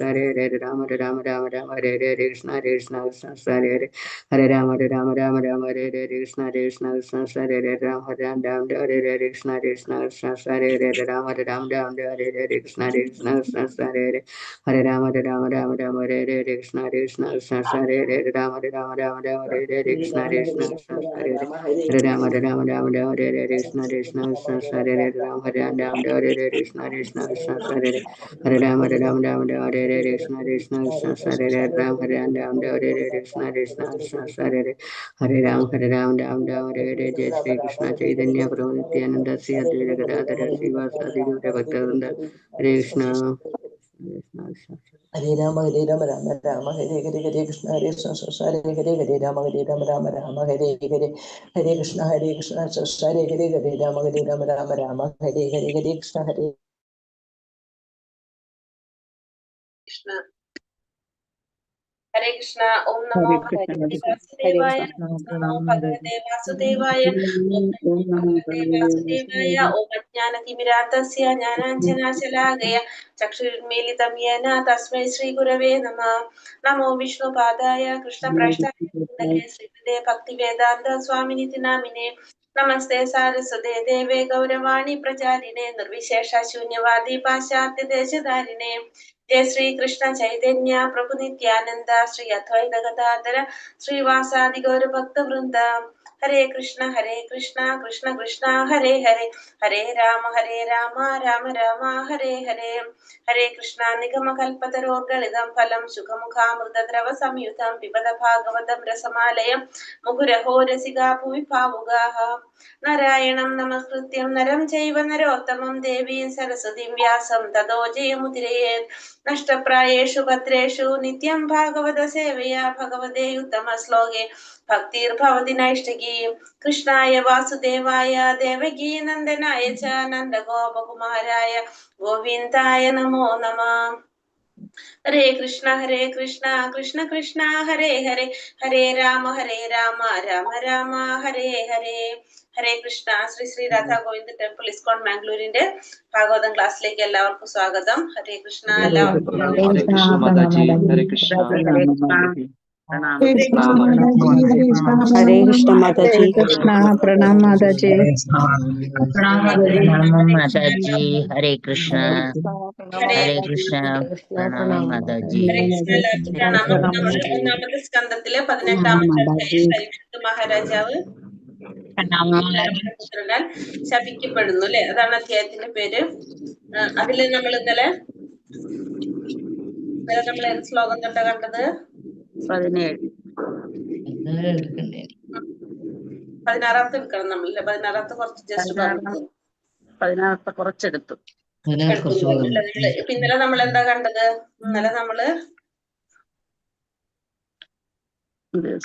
Hare Hare Rama Rama Rama Rama Hare Hare Krishna Krishna Krishna Hare Hare Hare Rama Rama Rama Rama Hare Hare Krishna Krishna Krishna Hare Hare Rama Ram Ram Hare Hare Krishna Krishna Krishna Hare Hare Rama Ram Ram Hare Hare Krishna Krishna Krishna Hare Hare Hare Rama Rama Rama Rama Hare Hare Krishna Krishna Krishna Hare Hare Rama Rama Rama Rama Hare Hare Krishna Krishna Krishna Hare Hare Hare Rama Rama Rama Rama Hare Hare Krishna Krishna Krishna Hare Hare Rama Ram Ram Hare Hare Krishna Krishna Krishna Hare Hare Hare Rama Rama Rama Hare Hare Krishna Krishna Krishna Hare Hare Rama Ram Ram Hare Hare Krishna Krishna Krishna Hare Hare Hare Ram Ram Hare Hare Jai Shri Krishna Chaitanya Prabhu Nityananda Sri Advaita Gadadhara Srivasadi Gaura Bhaktavinda Hare Krishna Krishna Krishna Hare Rama Rama Rama Hare Hare Hare Krishna Hare Krishna Hare Hare Hare Rama Rama Rama Hare Hare Hare Krishna Hare Krishna Hare Hare Hare Rama Rama Hare Hare Hare Krishna Hare Krishna. Hare Krishna. Om Namo Bhagavate Vasudevaya. Namo Bhagavate Vasudevaya. Om Namo Bhagavate Vasudevaya. Om Ajnanatimirandasya Jnananjanashalakaya Chakshurmilitam Yena Tasmai Shri Gurave Namah. Namo Vishnu Padaya Krishna Prashtaya Kundale Srimate Bhaktivedanta Swaminiti Namine. Namaste Saraswate Deve Gauravani Pracharine Nirvishesha Shunyavadi Pashatya Deshadarine. Jai Shri Krishna Chaitanya Prabhu Nityananda Shri Advaita Gadadhara Srivasadi Gaura Bhakta Vrinda. Hare Krishna Krishna Krishna Hare Hare Hare Rama Rama Rama Hare Hare Hare Krishna Nigama Kalpatarorgalidam Phalam Sukhamukhamrta Drava Samyutam Pipata Bhagavatam Rasamalayam Mukuraho Rasiga Bhuvi Pavugaha Narayanam Namaskrityam Naram Chaiva Narottamam Devim Saraswatim Vyasam Tado Jayamudire Nashtaprayeshu Bhatreshu Nityam Bhagavata Sevaya Bhagavate Uttama Sloke Bhaktir Bhavati Naishtaki Krishnaya Vasudevaya Devaki Nandanaya Cha Nanda Gopa Kumaraya Govindaya Namo Namah. Hare Krishna Krishna Krishna Hare Hare Hare Rama Rama Rama Hare Hare Hare Krishna. Sri Sri Radha Govinda Temple ISKCON Mangalore Bhagavatam ക്ലാസ്സിലേക്ക് എല്ലാവർക്കും സ്വാഗതം. ഹരേ കൃഷ്ണ. എല്ലാവർക്കും Hare Krishna Mataji, Hare Krishna. Hare Krishna Mataji. Pranam Mataji. Pranam Mataji. Hare Krishna. Hare Krishna. Pranam Mataji. ഹരേ കൃഷ്ണ. എല്ലാവർക്കും പ്രണാമം. നമ്മൾ 1-ാമത്തെ സ്കന്ധത്തിലെ 18-ാമത്തെ അധ്യായം പരീക്ഷിത് മഹാരാജാവ് പുത്രനാൽ ശപിക്കപ്പെടുന്നു അല്ലെ. അതാണ് അധ്യായത്തിന്റെ പേര്. അതില് നമ്മൾ ഇന്നലെ നമ്മൾ ഏത് ശ്ലോകം തൊട്ടാ കണ്ടത്? 16-ാമത്തെ എടുക്കണം നമ്മളല്ലേ. 16-ാമത്തെ കുറച്ച് ജസ്റ്റ് പറഞ്ഞു. 16-ാമത്തെ കുറച്ചെടുത്തു. ഇന്നലെ നമ്മൾ എന്താ കണ്ടത്? ഇന്നലെ നമ്മള്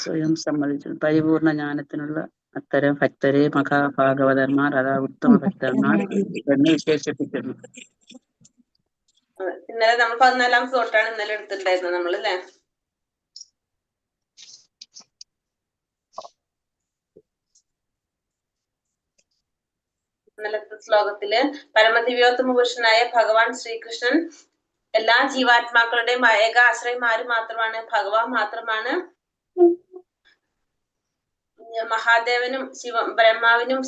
സ്വയം സമ്മതിച്ചു പരിപൂർണ ജ്ഞാനത്തിനുള്ള അത്തരം ഭക്തരെ മഹാഭാഗവതന്മാർ അതാ ഉത്തമ ഭക്തന്മാർ എന്ന് വിശേഷിപ്പിക്കുന്നു. ഇന്നലെ നമ്മൾ 14-ാമത്തെ തൊട്ടാണ് ഇന്നലെ എടുത്തിട്ടുണ്ടായിരുന്നത് നമ്മൾ അല്ലേ. ഇന്നലത്തെ ശ്ലോകത്തില് പരമദിവ്യോത്തമ പുരുഷനായ ഭഗവാൻ ശ്രീകൃഷ്ണൻ എല്ലാ ജീവാത്മാക്കളുടെയും ഏക ആശ്രയം ആര് മാത്രമാണ്? ഭഗവാൻ മാത്രമാണ്. മഹാദേവനും ബ്രഹ്മാവിനും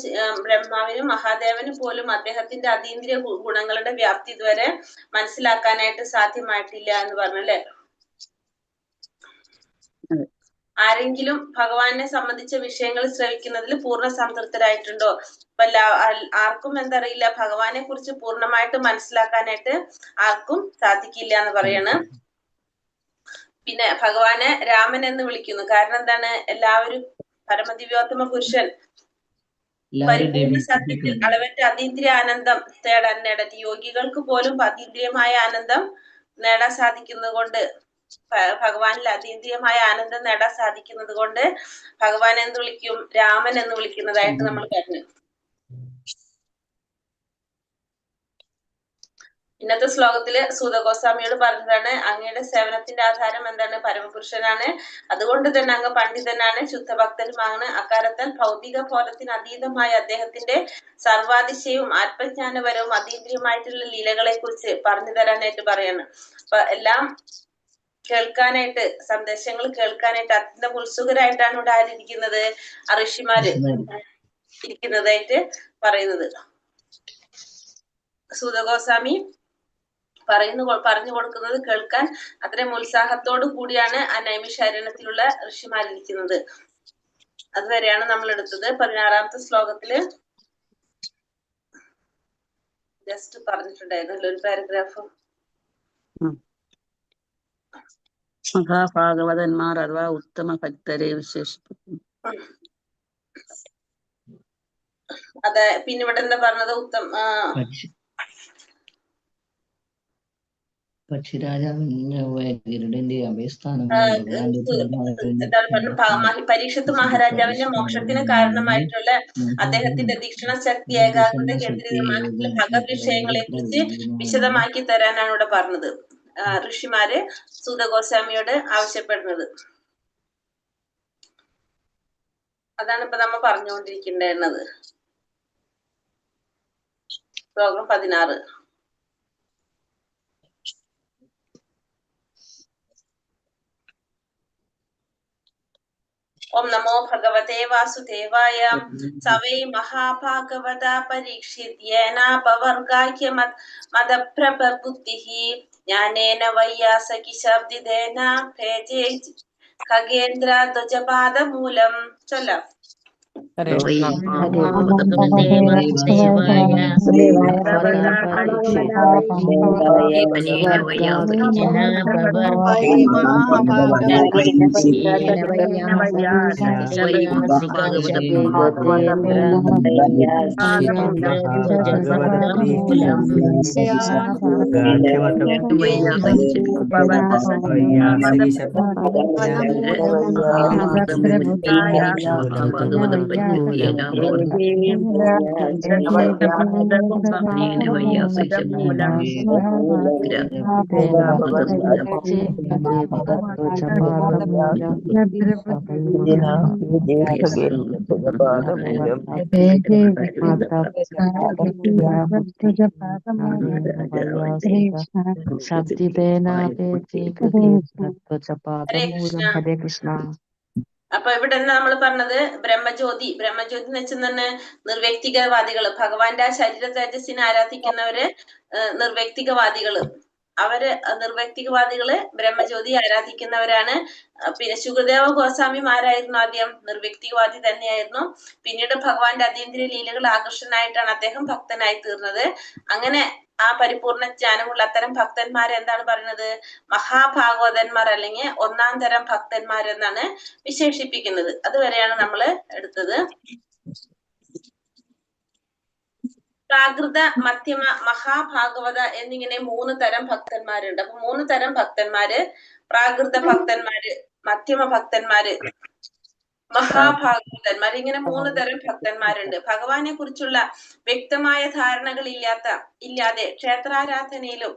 മഹാദേവനും പോലും അദ്ദേഹത്തിന്റെ അതീന്ദ്രിയ ഗുണങ്ങളുടെ വ്യാപ്തി ഇതുവരെ മനസ്സിലാക്കാനായിട്ട് സാധ്യമായിട്ടില്ല എന്ന് പറഞ്ഞല്ലേ. ആരെങ്കിലും ഭഗവാനെ സംബന്ധിച്ച വിഷയങ്ങൾ ശ്രവിക്കുന്നതിൽ പൂർണ്ണ സംതൃപ്തരായിട്ടുണ്ടോ? അപ്പൊ ആർക്കും എന്തറിയില്ല, ഭഗവാനെ കുറിച്ച് പൂർണ്ണമായിട്ട് മനസ്സിലാക്കാനായിട്ട് ആർക്കും സാധിക്കില്ല എന്ന് പറയാണ്. പിന്നെ ഭഗവാനെ രാമൻ എന്ന് വിളിക്കുന്നു. കാരണം എന്താണ്? എല്ലാവരും പരമദിവ്യോത്തമ പുരുഷൻ പരിപൂർണ സത്യത്തിൽ അളവറ്റ അതീന്ദ്രിയ ആനന്ദം നേടത്തി യോഗികൾക്ക് പോലും അതീന്ദ്രിയമായ ആനന്ദം നേടാൻ സാധിക്കുന്നത് കൊണ്ട്, ഭഗവാനിൽ അതീന്ദ്രിയമായ ആനന്ദം നേടാൻ സാധിക്കുന്നത് കൊണ്ട് ഭഗവാൻ എന്ന് വിളിക്കും? രാമൻ എന്ന് വിളിക്കുന്നതായിട്ട് നമ്മൾ പറഞ്ഞു. ഇന്നത്തെ ശ്ലോകത്തില് സൂതഗോസ്വാമിയോട് പറഞ്ഞതാണ്, അങ്ങയുടെ സേവനത്തിന്റെ ആധാരം എന്താണ്? പരമപുരുഷനാണ്. അതുകൊണ്ട് തന്നെ അങ്ങ് പണ്ഡിതനാണ്, ശുദ്ധഭക്തനുമാണ്. അക്കാലത്താൽ ഭൗതിക ബോധത്തിന് അതീതമായ അദ്ദേഹത്തിന്റെ സർവാതിശയവും ആത്മജ്ഞാനപരവും അതീന്ദ്രിയമായിട്ടുള്ള ലീലകളെ കുറിച്ച് പറഞ്ഞു തരാനായിട്ട് പറയാണ്. എല്ലാം കേൾക്കാനായിട്ട്, സന്ദേശങ്ങൾ കേൾക്കാനായിട്ട് അത്യന്തം ഉത്സുകരായിട്ടാണ് ഇവിടെ ആരിയിരിക്കുന്നത്, ഋഷിമാര് ഇരിക്കുന്നതായിട്ട് പറയുന്നത്. സൂതഗോസ്വാമി പറഞ്ഞു കൊടുക്കുന്നത് കേൾക്കാൻ അത്രയും ഉത്സാഹത്തോടു കൂടിയാണ് ആ നൈമിഷാരണ്യത്തിലുള്ള ഋഷിമാരിരിക്കുന്നത്. അതുവരെയാണ് നമ്മൾ എടുത്തത്. 16ാമത്തെ ശ്ലോകത്തില് ജസ്റ്റ് പറഞ്ഞിട്ടുണ്ടായിരുന്നല്ലോ ഒരു പാരഗ്രാഫ്. മഹാഭാഗവതന്മാർ അഥവാ ഉത്തമ ഭക്തരെ വിശേഷിപ്പിക്കുന്നു. അതെ, പിന്നെ ഇവിടെ എന്താ പറഞ്ഞത്? പരീക്ഷത്ത് മഹാരാജാവിന്റെ മോക്ഷത്തിന് കാരണമായിട്ടുള്ള അദ്ദേഹത്തിന്റെ ദീക്ഷണ ശക്തി, ഏകാഗ്രത കേന്ദ്രീകരമായിട്ടുള്ള ഭഗവത് വിഷയങ്ങളെ കുറിച്ച് വിശദമാക്കി തരാനാണ് ഇവിടെ പറഞ്ഞത്. ഋഷിമാര് സൂതഗോസ്വാമിയോട് ആവശ്യപ്പെടുന്നത് അതാണ് ഇപ്പൊ നമ്മ പറഞ്ഞുകൊണ്ടിരിക്കേണ്ടത്. ശ്ലോകം 16. ഓം നമോ ഭഗവതേ വാസുദേവായ. സവൈ മഹാഭാഗവത പരീക്ഷിത്യേനാപവർഗാഹ്യ മദപ്രബുദ്ധിഃ ജ്ഞാനേന വൈയാസകി ശബ്ദിതേന ഭേജേ ഖഗേന്ദ്ര ധ്വജപാദമൂലം. ചൊല്ലാം. ഹരേ കൃഷ്ണ. അപ്പൊ ഇവിടെ നമ്മൾ പറഞ്ഞത് ബ്രഹ്മജ്യോതി എന്ന് വെച്ചെന്നെ നിർവ്യക്തികവാദികള്, ഭഗവാന്റെ ആ ശരീര തേജസ്സിനെ ആരാധിക്കുന്നവര് നിർവ്യക്തികവാദികള്. നിർവ്യക്തികവാദികള് ബ്രഹ്മജ്യോതി ആരാധിക്കുന്നവരാണ്. പിന്നെ ശുകദേവ ഗോസ്വാമിമാരായിരുന്നു ആദ്യം, നിർവ്യക്തികവാദി തന്നെയായിരുന്നു. പിന്നീട് ഭഗവാന്റെ അതീന്ദ്രിയ ലീലകൾ ആകർഷനായിട്ടാണ് അദ്ദേഹം ഭക്തനായി തീർന്നത്. അങ്ങനെ ആ പരിപൂർണ ജ്ഞാനമുള്ള അത്തരം ഭക്തന്മാരെ എന്താണ് പറയുന്നത്? മഹാഭാഗവതന്മാർ അല്ലെങ്കിൽ 1ാം തരം ഭക്തന്മാരെന്നാണ് വിശേഷിപ്പിക്കുന്നത്. അതുവരെയാണ് നമ്മൾ എടുത്തത്. പ്രാകൃത, മധ്യമ, മഹാഭാഗവത എന്നിങ്ങനെ 3 തരം ഭക്തന്മാരുണ്ട്. അപ്പൊ 3 തരം ഭക്തന്മാര്: പ്രാകൃത ഭക്തന്മാര്, മധ്യമ ഭക്തന്മാര്, മഹാഭാഗവതന്മാർ. ഇങ്ങനെ 3 തരം ഭക്തന്മാരുണ്ട്. ഭഗവാനെ കുറിച്ചുള്ള വ്യക്തമായ ധാരണകൾ ഇല്ലാതെ ക്ഷേത്രാരാധനയിലും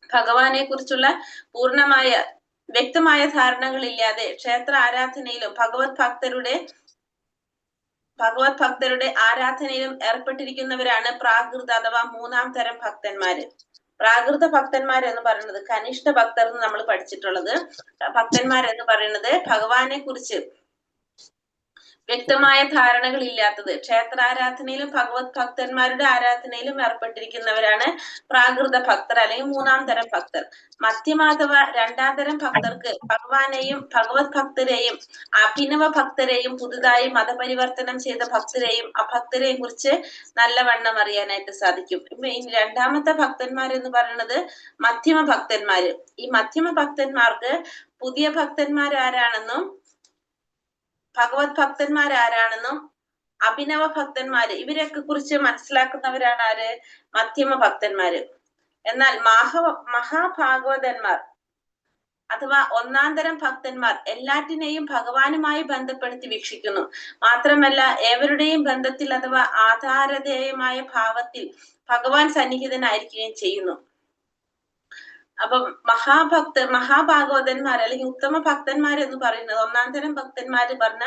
ഭഗവാനെ കുറിച്ചുള്ള പൂർണ്ണമായ വ്യക്തമായ ധാരണകൾ ഇല്ലാതെ ക്ഷേത്ര ആരാധനയിലും ഭഗവത് ഭക്തരുടെ ആരാധനയിലും ഏർപ്പെട്ടിരിക്കുന്നവരാണ് പ്രാകൃത അഥവാ 3ാം തരം ഭക്തന്മാര്. പ്രാകൃത ഭക്തന്മാരെന്ന് പറയുന്നത് കനിഷ്ഠ ഭക്തർ എന്ന് നമ്മൾ പഠിച്ചിട്ടുള്ളത്. ഭക്തന്മാരെന്ന് പറയുന്നത് ഭഗവാനെ കുറിച്ച് വ്യക്തമായ ധാരണകൾ ഇല്ലാത്തത്, ക്ഷേത്രാരാധനയിലും ഭഗവത് ഭക്തന്മാരുടെ ആരാധനയിലും ഏർപ്പെട്ടിരിക്കുന്നവരാണ് പ്രാകൃത ഭക്തർ അല്ലെങ്കിൽ 3ാം തരം ഭക്തർ. മധ്യമ അഥവാ 2ാം തരം ഭക്തർക്ക് ഭഗവാനെയും ഭഗവത് ഭക്തരെയും അഭിനവ ഭക്തരെയും പുതുതായി മതപരിവർത്തനം ചെയ്ത ഭക്തരെയും അഭക്തരെയും കുറിച്ച് നല്ലവണ്ണം അറിയാനായിട്ട് സാധിക്കും. ഇനി 2ാമത്തെ ഭക്തന്മാരെന്ന് പറയുന്നത് മധ്യമ ഭക്തന്മാര്. ഈ മധ്യമ ഭക്തന്മാർക്ക് പുതിയ ഭക്തന്മാരാരാണെന്നും ഭഗവത് ഭക്തന്മാരാരാണെന്നും അഭിനവ ഭക്തന്മാര് ഇവരെയൊക്കെ കുറിച്ച് മനസ്സിലാക്കുന്നവരാണ് ആര്? മധ്യമ ഭക്തന്മാര്. എന്നാൽ മഹാഭാഗവതന്മാർ അഥവാ 1ാം തരം ഭക്തന്മാർ എല്ലാറ്റിനെയും ഭഗവാനുമായി ബന്ധപ്പെടുത്തി വീക്ഷിക്കുന്നു. മാത്രമല്ല ഏവരുടെയും ബന്ധത്തിൽ അഥവാ ആധാരധേയമായ ഭാവത്തിൽ ഭഗവാൻ സന്നിഹിതനായിരിക്കുകയും ചെയ്യുന്നു. അപ്പം മഹാഭാഗവതന്മാർ അല്ലെങ്കിൽ ഉത്തമ ഭക്തന്മാർ എന്ന് പറയുന്നത് 1ാം തരം ഭക്തന്മാര് പറഞ്ഞ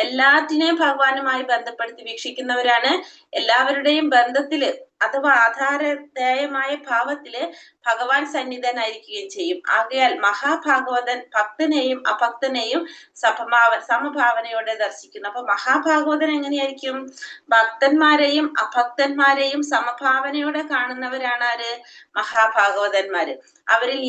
എല്ലാറ്റിനെയും ഭഗവാനുമായി ബന്ധപ്പെടുത്തി വീക്ഷിക്കുന്നവരാണ്. എല്ലാവരുടെയും ബന്ധത്തില് അഥവാ ആധാരദേയമായ ഭാവത്തില് ഭഗവാൻ സന്നിധനായിരിക്കുകയും ചെയ്യും. ആകയാൽ മഹാഭാഗവതൻ ഭക്തനെയും അഭക്തനെയും സമഭാവനയോടെ ദർശിക്കുന്നു. അപ്പൊ മഹാഭാഗവതൻ എങ്ങനെയായിരിക്കും? ഭക്തന്മാരെയും അഭക്തന്മാരെയും സമഭാവനയോടെ കാണുന്നവരാണ് ആര്? മഹാഭാഗവതന്മാര്. അവരിൽ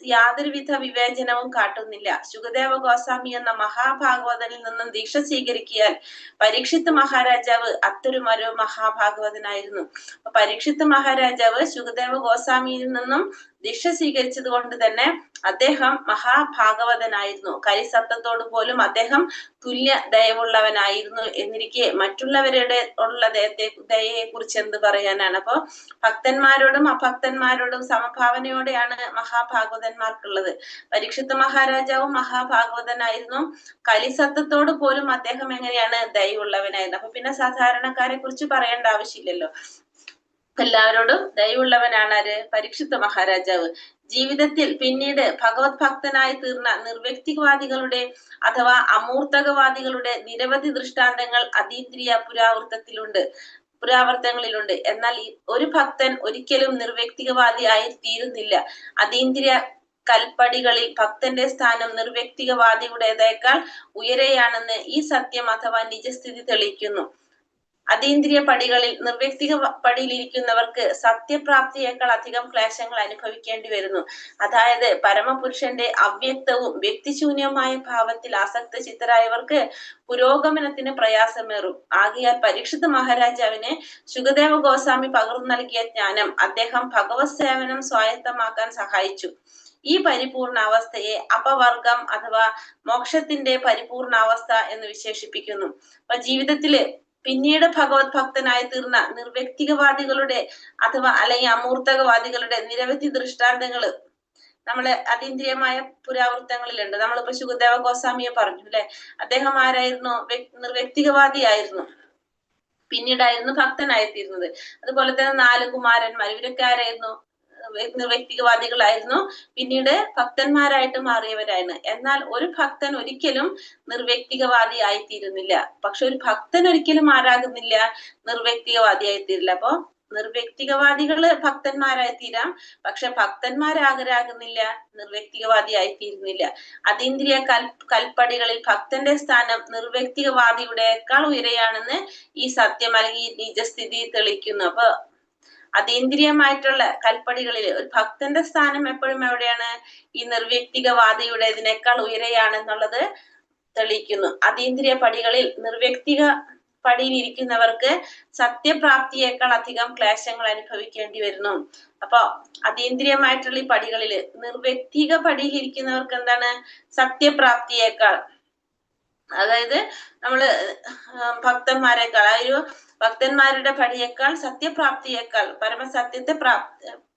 യാതൊരുവിധ വിവേചനവും കാട്ടുന്നില്ല. ശുകദേവ ഗോസ്വാമി എന്ന മഹാഭാഗവതനിൽ നിന്നും ദീക്ഷ സ്വീകരിക്കിയാൽ പരീക്ഷിത്ത് മഹാരാജാവ് അത്തൊരു മഹാഭാഗവതനായിരുന്നു. അപ്പൊ പരീക്ഷിത്ത് മഹാരാജാവ് ശുകദേവ ഗോസ്വാമിയിൽ നിന്നും ദീക്ഷ സ്വീകരിച്ചത് കൊണ്ട് തന്നെ അദ്ദേഹം മഹാഭാഗവതനായിരുന്നു. കരിസത്തത്തോട് പോലും അദ്ദേഹം തുല്യ ദയവുള്ളവനായിരുന്നു എന്നിരിക്കെ മറ്റുള്ളവരുടെ ഉള്ള ദയയെ കുറിച്ച് എന്ത് പറയാനാണ്? അപ്പൊ ഭക്തന്മാരോടും അഭക്തന്മാരോടും സമഭാവനയോടെയാണ് മഹാഭാഗവതന്മാർക്കുള്ളത്. പരീക്ഷിത്ത് മഹാരാജാവും മഹാഭാഗവതനായിരുന്നു. കലിസത്തത്തോട് പോലും അദ്ദേഹം എങ്ങനെയാണ്? ദയവുള്ളവനായിരുന്നു. അപ്പൊ പിന്നെ സാധാരണക്കാരെ കുറിച്ച് പറയേണ്ട ആവശ്യമില്ലല്ലോ. എല്ലാവരോടും ദയവുള്ളവനാണ് ആര്? പരീക്ഷിത്ത് മഹാരാജാവ്. ജീവിതത്തിൽ പിന്നീട് ഭഗവത് ഭക്തനായി തീർന്ന നിർവ്യക്തിവാദികളുടെ അഥവാ അമൂർത്തകവാദികളുടെ നിരവധി ദൃഷ്ടാന്തങ്ങൾ അതീന്ദ്രിയ പുരാവർത്തങ്ങളിലുണ്ട്. എന്നാൽ ഒരു ഭക്തൻ ഒരിക്കലും നിർവ്യക്തികവാദി ആയി തീരുന്നില്ല. അതീന്ദ്രിയ കൽപ്പടികളിൽ ഭക്തന്റെ സ്ഥാനം നിർവ്യക്തികവാദിയുടേതേക്കാൾ ഉയരെയാണെന്ന് ഈ സത്യം അഥവാ നിജസ്ഥിതി തെളിയിക്കുന്നു. അതീന്ദ്രിയ പടികളിൽ നിർവ്യക്തിക പടിയിലിരിക്കുന്നവർക്ക് സത്യപ്രാപ്തിയേക്കാൾ അധികം ക്ലേശങ്ങൾ അനുഭവിക്കേണ്ടി വരുന്നു. അതായത് പരമപുരുഷന്റെ അവ്യക്തവും വ്യക്തിശൂന്യവുമായ ഭാവത്തിൽ ആസക്ത ചിത്തരായവർക്ക് പുരോഗമനത്തിന് പ്രയാസമേറും. ആകയാൽ പരീക്ഷിത്ത് മഹാരാജാവിന് ശുകദേവ ഗോസ്വാമി പകർന്നു നൽകിയ ജ്ഞാനം അദ്ദേഹം ഭഗവത് സേവനം സ്വായത്തമാക്കാൻ സഹായിച്ചു. ഈ പരിപൂർണാവസ്ഥയെ അപവർഗം അഥവാ മോക്ഷത്തിന്റെ പരിപൂർണാവസ്ഥ എന്ന് വിശേഷിപ്പിക്കുന്നു. അപ്പൊ ജീവിതത്തില് പിന്നീട് ഭഗവത് ഭക്തനായി തീർന്ന നിർവ്യക്തികവാദികളുടെ അഥവാ അല്ലെങ്കിൽ അമൂർത്തകവാദികളുടെ നിരവധി ദൃഷ്ടാന്തങ്ങള് നമ്മള് അതീന്ദ്രിയമായ പുരാവൃത്തങ്ങളിലുണ്ട്. നമ്മളിപ്പോ ശുകദേവ ഗോസ്വാമിയെ പറഞ്ഞു അല്ലെ. അദ്ദേഹം ആരായിരുന്നു? നിർവ്യക്തികവാദിയായിരുന്നു. പിന്നീടായിരുന്നു ഭക്തനായിത്തീരുന്നത്. അതുപോലെ തന്നെ 4 കുമാരന്മാർ, ഇവരൊക്കെ ആരായിരുന്നു? നിർവ്യക്തികവാദികളായിരുന്നു. പിന്നീട് ഭക്തന്മാരായിട്ട് മാറിയവരായിരുന്നു. എന്നാൽ ഒരു ഭക്തൻ ഒരിക്കലും നിർവ്യക്തികവാദി ആയിത്തീരുന്നില്ല. പക്ഷെ ഒരു ഭക്തൻ ഒരിക്കലും ആരാകുന്നില്ല? നിർവ്യക്തികവാദി ആയിത്തീരില്ല. അപ്പൊ നിർവ്യക്തികവാദികള് ഭക്തന്മാരായി തീരാം, പക്ഷെ ഭക്തന്മാരാകുന്നില്ല, നിർവ്യക്തികവാദി ആയിത്തീരുന്നില്ല. അതീന്ദ്രിയ കൽപ്പടികളിൽ ഭക്തന്റെ സ്ഥാനം നിർവ്യക്തികവാദിയുടേക്കാൾ ഉയരെയാണെന്ന് ഈ സത്യം അല്ലെങ്കിൽ ഈ നിജസ്ഥിതി തെളിയിക്കുന്നു. അപ്പൊ അതീന്ദ്രിയമായിട്ടുള്ള കൽപ്പടികളിൽ ഒരു ഭക്തന്റെ സ്ഥാനം എപ്പോഴും എവിടെയാണ്? ഈ നിർവ്യക്തികവാദിയുടേതിനേക്കാൾ ഉയരെയാണെന്നുള്ളത് തെളിയിക്കുന്നു. അതീന്ദ്രിയ പടികളിൽ നിർവ്യക്തിക പടിയിലിരിക്കുന്നവർക്ക് സത്യപ്രാപ്തിയേക്കാൾ അധികം ക്ലേശങ്ങൾ അനുഭവിക്കേണ്ടി വരുന്നു. അപ്പൊ അതീന്ദ്രിയമായിട്ടുള്ള ഈ പടികളില് നിർവ്യക്തിക പടിയിലിരിക്കുന്നവർക്ക് എന്താണ്? സത്യപ്രാപ്തിയേക്കാൾ, അതായത് നമ്മള് ഭക്തന്മാരെക്കാൾ ഭക്തന്മാരുടെ പടിയേക്കാൾ സത്യപ്രാപ്തിയേക്കാൾ പരമസത്യത്തെ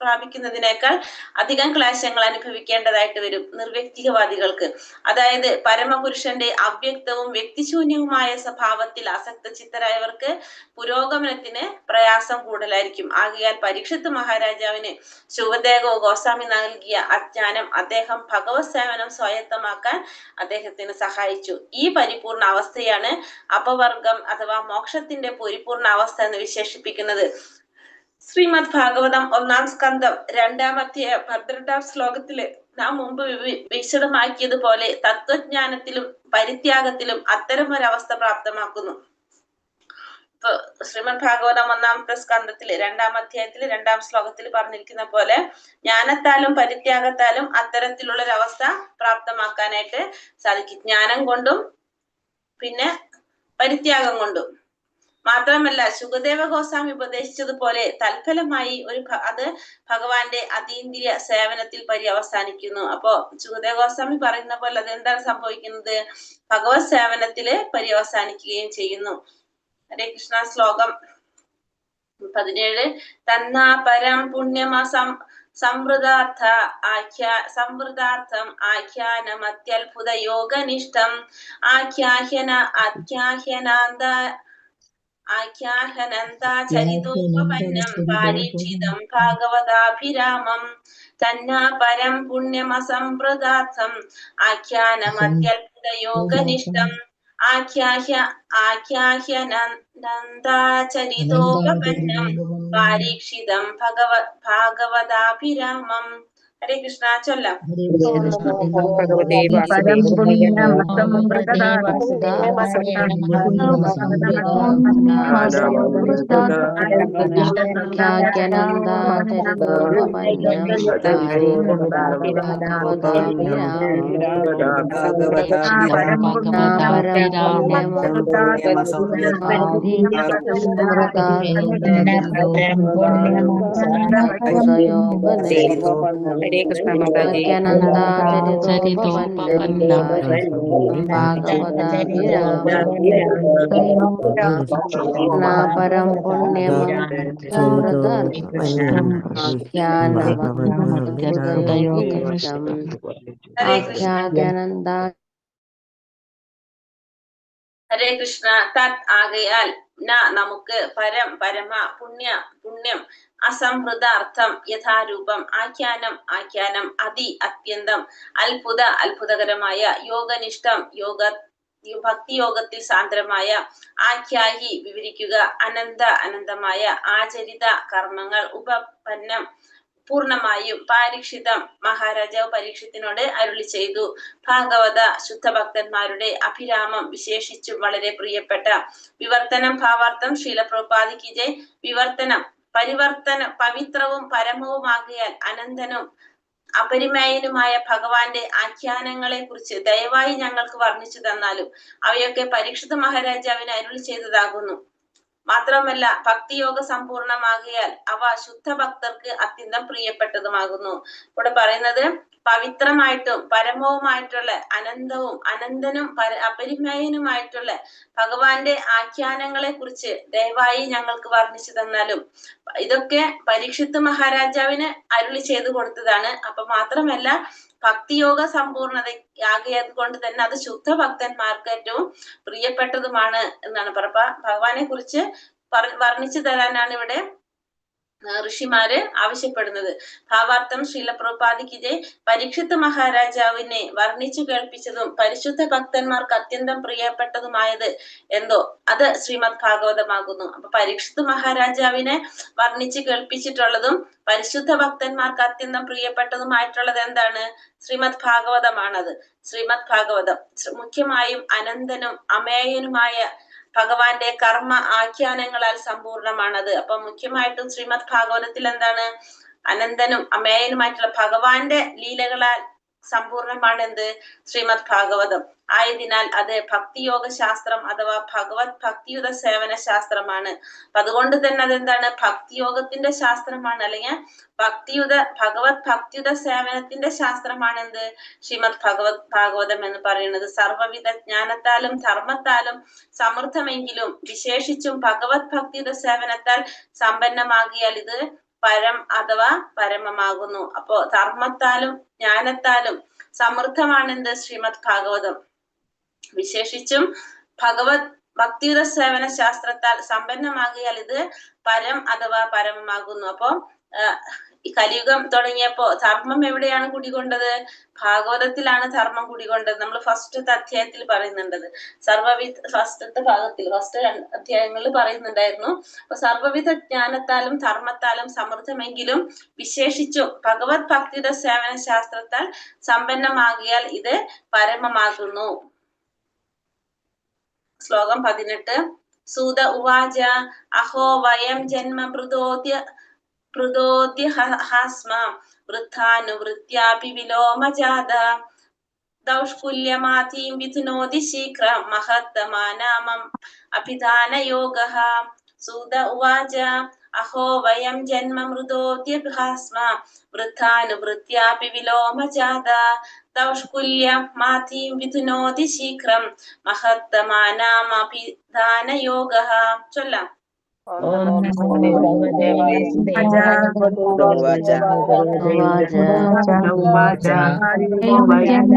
പ്രാപിക്കുന്നതിനേക്കാൾ അധികം ക്ലേശങ്ങൾ അനുഭവിക്കേണ്ടതായിട്ട് വരും നിർവ്യക്തികവാദികൾക്ക്. അതായത് പരമപുരുഷന്റെ അവ്യക്തവും വ്യക്തിശൂന്യവുമായ സ്വഭാവത്തിൽ ആസക്ത ചിത്തരായവർക്ക് പുരോഗമനത്തിന് പ്രയാസം കൂടുതലായിരിക്കും. ആകയാൽ പരീക്ഷിത്ത് മഹാരാജാവിന് ശുകദേവ ഗോസ്വാമി നൽകിയ അജ്ഞാനം അദ്ദേഹം ഭഗവത് സേവനം സ്വായത്തമാക്കാൻ അദ്ദേഹത്തിന് സഹായിച്ചു. ഈ പരിപൂർണ അവസ്ഥയാണ് അപവർഗം അഥവാ മോക്ഷത്തിന്റെ പരിപൂർണ അവസ്ഥ എന്ന് വിശേഷിപ്പിക്കുന്നത്. ശ്രീമദ് ഭാഗവതം 1-ാം സ്കന്ധം 2-ാം അധ്യായം 12-ാം ശ്ലോകത്തില് നാം മുമ്പ് വിശദമാക്കിയതുപോലെ തത്വജ്ഞാനത്തിലും പരിത്യാഗത്തിലും അത്തരമൊരവസ്ഥ പ്രാപ്തമാക്കുന്നു. ഇപ്പൊ ശ്രീമദ് ഭാഗവതം 1-ാമത്തെ സ്കന്ധത്തില് 2-ാം അധ്യായത്തില് 2-ാം ശ്ലോകത്തിൽ പറഞ്ഞിരിക്കുന്ന പോലെ ജ്ഞാനത്താലും പരിത്യാഗത്താലും അത്തരത്തിലുള്ളൊരവസ്ഥ പ്രാപ്തമാക്കാനായിട്ട് സാധിക്കും. ജ്ഞാനം കൊണ്ടും പിന്നെ പരിത്യാഗം കൊണ്ടും. മാത്രമല്ല ശുകദേവ ഗോസ്വാമി ഉപദേശിച്ചതുപോലെ തൽഫലമായി അത് ഭഗവാന്റെ അതീന്ദ്രിയ സേവനത്തിൽ പര്യവസാനിക്കുന്നു. അപ്പോ ശുകദേവ ഗോസ്വാമി പറയുന്ന പോലെ അതെന്താണ് സംഭവിക്കുന്നത്? ഭഗവത് സേവനത്തില് പര്യവസാനിക്കുകയും ചെയ്യുന്നു. ഹരേ കൃഷ്ണ. ശ്ലോകം 17. തന്നാ പരം പുണ്യമസം സംവൃതാർത്ഥം ആഖ്യാനമത്യത്ഭുത യോഗനിഷ്ഠം ആഖ്യാഹനന്താചരിതോപന്നം പാരീക്ഷിതം ഭാഗവതാഭിരാമം. തന്നാ പരം പുണ്യമസംവൃതാർത്ഥം ആഖ്യാനമത്യത്ഭുത യോഗനിഷ്ഠം ആഖ്യാഹ്യനന്ദാചരിതോപപന്നം പാരീക്ഷിതം ഭാഗവതാഭിരാമം. ഹരേ കൃഷ്ണ. ചൊല്ലാം. ഭഗവതേ പരം വാസുദേവായ പുണ്യമസ്തം ആഖ്യാനന്ദാചരിതോപപന്നം പാരീക്ഷിതം ഭാഗവതാഭിരാമം പരം പരം ഹരേ കൃഷ്ണ മാതാജി. ആഖ്യാനന്ദാചരിതോപപന്നം ഭാഗവതാഭിരാമം പരം പുണ്യമൃതാർത്ഥം ആഖ്യാനവഹൃദയോപനിഷ്ടം ആഖ്യാനന്ദ. ഹരേ കൃഷ്ണ. തത് ആകയാൽ നമുക്ക് പരം പരമ പുണ്യം അസംഹൃതാർത്ഥം യഥാരൂപം ആഖ്യാനം അതി അത്യന്തം അത്ഭുതകരമായ യോഗനിഷ്ഠം ഭക്തിയോഗത്തിൽ സാന്ദ്രമായ ആഖ്യാഹി വിവരിക്കുക അനന്തമായ ആചരിത കർമ്മങ്ങൾ ഉപപന്നം പൂർണമായും പാരീക്ഷിതം മഹാരാജാവ് പരീക്ഷത്തിനോട് അരുളി ചെയ്തു. ഭാഗവത ശുദ്ധഭക്തന്മാരുടെ അഭിരാമം വിശേഷിച്ചും വളരെ പ്രിയപ്പെട്ട വിവർത്തനം ഭാവാർത്ഥം ശ്രീല പ്രഭുപാദിക്ക് ജയ്. വിവർത്തനം പവിത്രവും പരമവുമാകിയാൽ അനന്തനും അപരിമേയനുമായ ഭഗവാന്റെ ആഖ്യാനങ്ങളെ കുറിച്ച് ദയവായി ഞങ്ങൾക്ക് വർണ്ണിച്ചു തന്നാലും അവയൊക്കെ പരീക്ഷിത മഹാരാജാവിന് അരുളി ചെയ്തതാകുന്നു. മാത്രമല്ല ഭക്തിയോഗ സമ്പൂർണമാകിയാൽ അവ ശുദ്ധ ഭക്തർക്ക് അത്യന്തം പ്രിയപ്പെട്ടതുമാകുന്നു. ഇവിടെ പറയുന്നത് പവിത്രമായിട്ടും പരമവുമായിട്ടുള്ള അനന്തനും അപരിമേയനുമായിട്ടുള്ള ഭഗവാന്റെ ആഖ്യാനങ്ങളെ കുറിച്ച് ദയവായി ഞങ്ങൾക്ക് വർണ്ണിച്ചു തന്നാലും ഇതൊക്കെ പരീക്ഷിത്ത് മഹാരാജാവിന് അരുളി ചെയ്തു കൊടുത്തതാണ്. അപ്പൊ മാത്രമല്ല ഭക്തിയോഗ സമ്പൂർണത ആകിയത് കൊണ്ട് തന്നെ അത് ശുദ്ധ ഭക്തന്മാർക്ക് ഏറ്റവും പ്രിയപ്പെട്ടതുമാണ് എന്നാണ്. ഭഗവാനെ കുറിച്ച് വർണ്ണിച്ചു തരാനാണ് ഇവിടെ ഋഷിമാര് ആവശ്യപ്പെടുന്നത്. ഭാവാർത്ഥം ശ്രീല പ്രഭുപാദിക്ക് ജയ്. പരീക്ഷിത്ത് മഹാരാജാവിനെ വർണ്ണിച്ചു കേൾപ്പിച്ചതും പരിശുദ്ധ ഭക്തന്മാർക്ക് അത്യന്തം പ്രിയപ്പെട്ടതുമായത് എന്തോ അത് ശ്രീമദ് ഭാഗവതമാകുന്നു. അപ്പൊ പരീക്ഷിത്ത് മഹാരാജാവിനെ വർണ്ണിച്ചു കേൾപ്പിച്ചിട്ടുള്ളതും പരിശുദ്ധ ഭക്തന്മാർക്ക് അത്യന്തം പ്രിയപ്പെട്ടതുമായിട്ടുള്ളത് എന്താണ്? ശ്രീമദ് ഭാഗവതമാണത്. ശ്രീമദ് ഭാഗവതം മുഖ്യമായും അനന്തനും അമേയനുമായ ഭഗവാന്റെ കർമ്മ ആഖ്യാനങ്ങളാൽ സമ്പൂർണമാണത്. അപ്പൊ മുഖ്യമായിട്ടും ശ്രീമദ് ഭാഗവതത്തിൽ എന്താണ്? അനന്തനും അമേയനുമായിട്ടുള്ള ഭഗവാന്റെ ലീലകളാൽ സമ്പൂർണമാണ് എന്ത്? ശ്രീമദ് ഭാഗവതം. ആയതിനാൽ അത് ഭക്തിയോഗ ശാസ്ത്രം അഥവാ ഭഗവത് ഭക്തിയുത സേവന ശാസ്ത്രമാണ്. അപ്പൊ അതുകൊണ്ട് തന്നെ അതെന്താണ്? ഭക്തിയോഗത്തിന്റെ ശാസ്ത്രമാണ്, അല്ലെങ്കിൽ ഭഗവത് ഭക്തിയുത സേവനത്തിന്റെ ശാസ്ത്രമാണ് എന്ത്? ശ്രീമദ് ഭാഗവതം എന്ന് പറയുന്നത്. സർവവിധ ജ്ഞാനത്താലും ധർമ്മത്താലും സമൃദ്ധമെങ്കിലും വിശേഷിച്ചും ഭഗവത് ഭക്തിയുത സേവനത്താൽ സമ്പന്നമാകിയാൽ ഇത് പരം അഥവാ പരമമാകുന്നു. അപ്പോ ധർമ്മത്താലും ജ്ഞാനത്താലും സമൃദ്ധമാണെന്ത്? ശ്രീമദ് ഭാഗവതം. വിശേഷിച്ചും ഭഗവത് ഭക്തിയുത സേവന ശാസ്ത്രത്താൽ സമ്പന്നമാകിയാൽ ഇത് പരം അഥവാ പരമമാകുന്നു. അപ്പോ ഈ കലിയുഗം തുടങ്ങിയപ്പോ ധർമ്മം എവിടെയാണ് കുടികൊണ്ടത്? ഭാഗവതത്തിലാണ് ധർമ്മം കുടികൊണ്ടത്. നമ്മൾ ഫസ്റ്റത്തെ അധ്യായത്തിൽ പറയുന്നുണ്ടത്. ഫസ്റ്റ് അധ്യായങ്ങളിൽ പറയുന്നുണ്ടായിരുന്നു. അപ്പൊ സർവവിധ ജ്ഞാനത്താലും ധർമ്മത്താലും സമൃദ്ധമെങ്കിലും വിശേഷിച്ചും ഭഗവത് ഭക്തിയുടെ സേവന ശാസ്ത്രത്താൽ സമ്പന്നമാകിയാൽ ഇത് പരമമാകുന്നു. ശ്ലോകം 18. സൂത ഉവാച അഹോ വയം ജന്മ ഹസ്മ വൃദ്ധാനുവൃത്യാപി വിലോമജാത ദൗഷ്കുല്യമാതീം വിധുനോതി ശീഘ്രം മഹത്തമാനാമം അഭിധാനയോഗഃ. സൂത ഉവാച അഹോ വയം ജന്മ മൃതോദ്യഹാസ്മ വൃദ്ധാനുവൃത്യാപി വിലോമജാത ദൗഷ്കുല്യമാതീം വിധുനോതി ശീഘ്രം മഹത്തമാനാം അഭിധാനയോഗഃ. ചൊല്ലാം. ഓം നമോ ഭഗവതേ വാസുദേവായ. ഉവാച ഉവാച അയം ജന്മ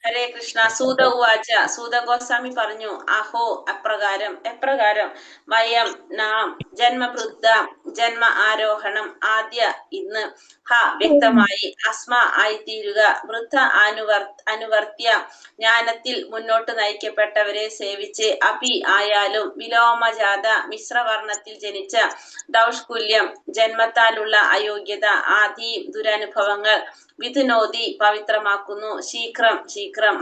ഹരേ കൃഷ്ണ. സൂത ഉവാച. സൂത ഗോസ്വാമി പറഞ്ഞു, അഹോ അപ്രകാരം എപ്രകാരം വയം നാം ജന്മവൃദ്ധ ജന്മ ആരോഹണം ആദ്യ ഇന്ന് ഹ വ്യക്തമായി അസ്മ ആയിത്തീരുക വൃദ്ധ അനുവർത്തിയ ജ്ഞാനത്തിൽ മുന്നോട്ട് നയിക്കപ്പെട്ടവരെ സേവിച്ച് അപി ആയാലും വിലോമജാത മിശ്രവർണ്ണത്തിൽ ജനിച്ച ദൗഷ്കുല്യം ജന്മത്താലുള്ള അയോഗ്യത ആദി ദുരനുഭവങ്ങൾ വിധുനോദി പവിത്രമാക്കുന്നു. ശീഘ്രം ശീഘ്രം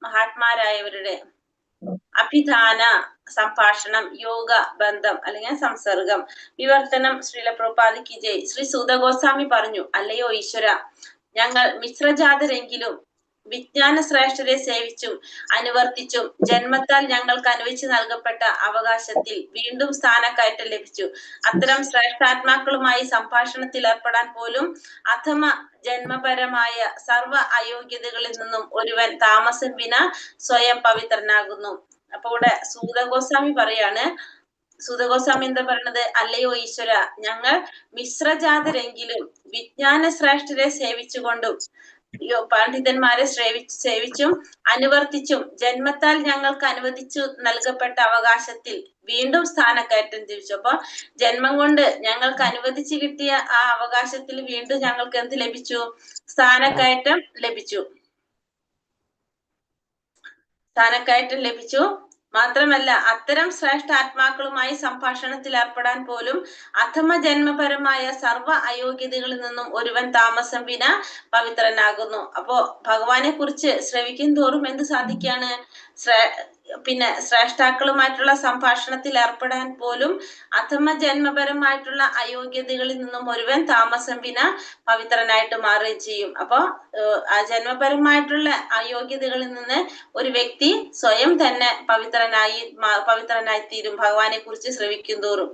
മഹാത്മാരായവരുടെ അഭിധാന സംഭാഷണം യോഗ ബന്ധം അല്ലെങ്കിൽ സംസർഗം വിവർത്തനം. ശ്രീല പ്രഭുപാദി ജയ്. ശ്രീ സൂത ഗോസ്വാമി പറഞ്ഞു, അല്ലയോ ഈശ്വര, ഞങ്ങൾ മിശ്രജാതരെങ്കിലും വിജ്ഞാന ശ്രേഷ്ഠരെ സേവിച്ചും അനുവർത്തിച്ചും ജന്മത്താൽ ഞങ്ങൾക്ക് അനുവദിച്ചു നൽകപ്പെട്ട അവകാശത്തിൽ വീണ്ടും സ്ഥാനക്കയറ്റം ലഭിച്ചു. അത്തരം ശ്രേഷ്ഠാത്മാക്കളുമായി സംഭാഷണത്തിൽ ഏർപ്പെടാൻ പോലും അഥമ ജന്മപരമായ സർവ അയോഗ്യതകളിൽ നിന്നും ഒരുവൻ താമസം വിന സ്വയം പവിത്രനാകുന്നു. അപ്പൊ ഇവിടെ സൂതഗോസ്വാമി പറയാണ്, സൂതഗോസ്വാമി എന്താ പറയണത്? അല്ലയോ ഈശ്വര, ഞങ്ങൾ മിശ്രജാതരെങ്കിലും വിജ്ഞാന ശ്രേഷ്ഠരെ സേവിച്ചുകൊണ്ടും പണ്ഡിതന്മാരെ സേവിച്ചും അനുവർത്തിച്ചും ജന്മത്താൽ ഞങ്ങൾക്ക് അനുവദിച്ചു നൽകപ്പെട്ട അവകാശത്തിൽ വീണ്ടും സ്ഥാനക്കയറ്റം തിരിച്ചു. അപ്പൊ ജന്മം കൊണ്ട് ഞങ്ങൾക്ക് അനുവദിച്ചു കിട്ടിയ ആ അവകാശത്തിൽ വീണ്ടും ഞങ്ങൾക്ക് എന്ത് ലഭിച്ചു? സ്ഥാനക്കയറ്റം ലഭിച്ചു. മാത്രമല്ല അത്തരം ശ്രേഷ്ഠ ആത്മാക്കളുമായി സംഭാഷണത്തിൽ ഏർപ്പെടാൻ പോലും അഥമ ജന്മപരമായ സർവ അയോഗ്യതകളിൽ നിന്നും ഒരുവൻ താമസം വിന പവിത്രനാകുന്നു. അപ്പോ ഭഗവാനെ കുറിച്ച് ശ്രവിക്കും തോറും എന്ത് സാധിക്കാണ്? ശ്രേഷ്ഠാക്കളുമായിട്ടുള്ള സംഭാഷണത്തിൽ ഏർപ്പെടാൻ പോലും അഥമ ജന്മപരമായിട്ടുള്ള അയോഗ്യതകളിൽ നിന്നും ഒരുവൻ താമസം വിന പവിത്രനായിട്ട് മാറുകയും ചെയ്യും. അപ്പൊ ആ ജന്മപരമായിട്ടുള്ള അയോഗ്യതകളിൽ നിന്ന് ഒരു വ്യക്തി സ്വയം തന്നെ പവിത്രനായി തീരും ഭഗവാനെ കുറിച്ച് ശ്രവിക്കും തോറും.